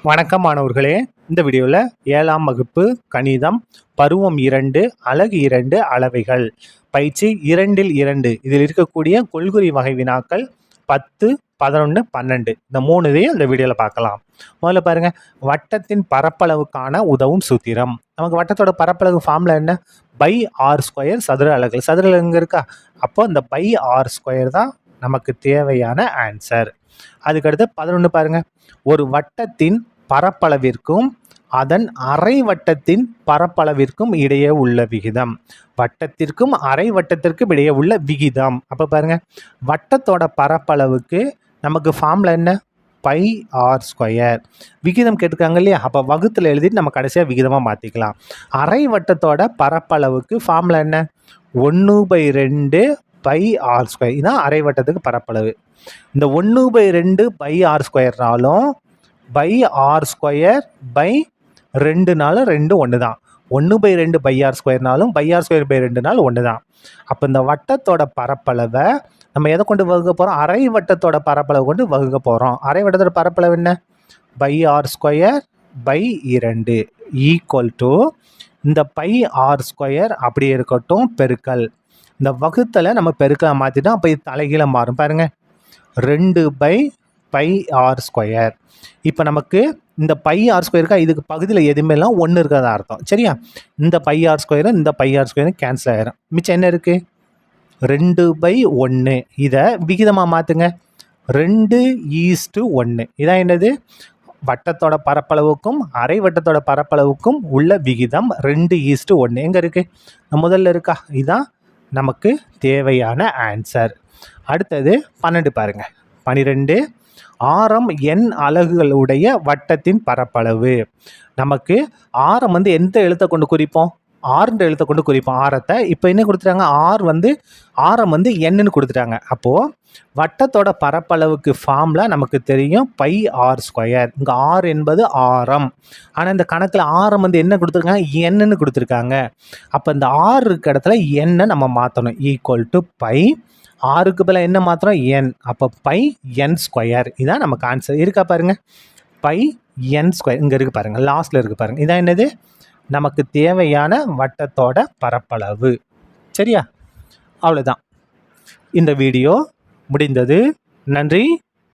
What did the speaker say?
வணக்கம் மாணவர்களே. இந்த வீடியோவில் 7ஆம் வகுப்பு கணிதம் பருவம் 2 அலகு 2 அளவைகள் பயிற்சி 2ல் 2 இதில் இருக்கக்கூடிய கொள்குறி வகை வினாக்கள் 10, 11, 12 இந்த 3 இதையும் இந்த வீடியோவில் பார்க்கலாம். முதல்ல பாருங்க, வட்டத்தின் பரப்பளவுக்கான உதவும் சூத்திரம். நமக்கு வட்டத்தோட பரப்பளவு ஃபார்முலா என்ன? பை ஆர் ஸ்கொயர் சதுர அலகுகள். சதுர அலகு இங்கே இருக்கா? அப்போ இந்த பை ஆர் ஸ்கொயர் தான் நமக்கு தேவையான ஆன்சர். அதுக்கடுத்து 11 பாருங்க, ஒரு வட்டத்தின் பரப்பளவிற்கும் அதன் அரை வட்டத்தின் பரப்பளவிற்கும் இடையே உள்ள விகிதம். வட்டத்திற்கும் அரை வட்டத்திற்கும் இடையே உள்ள விகிதம். அப்போ பாருங்க, வட்டத்தோட பரப்பளவுக்கு நமக்கு ஃபார்முலா என்ன? Pi R square. விகிதம் கேட்டிருக்காங்க இல்லையா? அப்போ வகுத்தில் எழுதிட்டு நம்ம கடைசியாக விகிதமாக மாற்றிக்கலாம். அரை வட்டத்தோட பரப்பளவுக்கு ஃபார்முலா என்ன? 1/2 பை ஆர் ஸ்கொயர். இதுதான் அரை வட்டத்துக்கு பரப்பளவு. இந்த 1/2 பை ஆர் ஸ்கொயர்னாலும் பை ஆர் ஸ்கொயர் பை 2னாலும் 2 ஒன்று தான். 1/2 பை ஆர் ஸ்கொயர்னாலும் பை ஆர் ஸ்கொயர் பை 2னாலும் ஒன்று தான். அப்போ இந்த வட்டத்தோட பரப்பளவை நம்ம எதை கொண்டு வகுக்க போகிறோம்? அரை வட்டத்தோட பரப்பளவு கொண்டு வகுக்க போகிறோம். அரை வட்டத்தோட பரப்பளவு என்ன? Pi R square by 2 equal to இந்த பை ஆர் ஸ்கொயர் அப்படியே இருக்கட்டும் பெருக்கல். இந்த வகுத்தலை நம்ம பெருக்கலை மாற்றிட்டோம். அப்போ இது தலைகீழ மாறும். பாருங்கள், 2 பை ஆர் ஸ்கொயர். இப்போ நமக்கு இந்த பை ஆர் ஸ்கொயருக்கா இதுக்கு பகுதியில் எதுவுமேலாம் 1 இருக்கிறதா அர்த்தம். சரியா? இந்த பை ஆர் ஸ்கொயரும் இந்த பை ஆர் ஸ்கொயரும் கேன்சல் ஆகிடும். மிச்சம் என்ன இருக்குது? 2/1. இதை விகிதமாக மாற்றுங்க. 2:1. இதான் என்னது? வட்டத்தோட பரப்பளவுக்கும் அரை வட்டத்தோட பரப்பளவுக்கும் உள்ள விகிதம் 2:1. எங்கே இருக்குது? முதல்ல இருக்கா? இதுதான் நமக்கு தேவையான ஆன்சர். அடுத்தது 12 பாருங்கள். 12, ஆரம் n அலகுகளுடைய வட்டத்தின் பரப்பளவு. நமக்கு ஆரம் எந்த எழுத்தை கொண்டு குறிப்போம்? ஆறுன்ற எழுத்தை கொண்டு குறிப்போம் ஆரத்தை. இப்போ என்ன கொடுத்துட்டாங்க? ஆரம் என்னன்னு கொடுத்துட்டாங்க. அப்போது வட்டத்தோட பரப்பளவுக்கு ஃபார்முலா நமக்கு தெரியும், பை ஆர் ஸ்கொயர். இங்கே ஆர் என்பது ஆரம். ஆனால் இந்த கணக்கில் ஆரம் என்ன கொடுத்துருக்காங்க? என்னன்னு கொடுத்துருக்காங்க. அப்போ இந்த ஆறு இருக்க இடத்துல என்ன நம்ம மாற்றணும். ஈக்குவல் டு பை ஆறுக்கு பதிலாக என்ன மாத்திரம்? என். அப்போ பை என் ஸ்கொயர். இதான் நமக்கு ஆன்சர். இருக்கா பாருங்கள், பை என் ஸ்கொயர் இங்கே இருக்குது பாருங்கள், லாஸ்ட்டில் இருக்குது பாருங்கள். இதான் என்னது? நமக்கு தேவையான வட்டத்தோட பரப்பளவு. சரியா? அவ்வளோதான். இந்த வீடியோ முடிந்தது. நன்றி.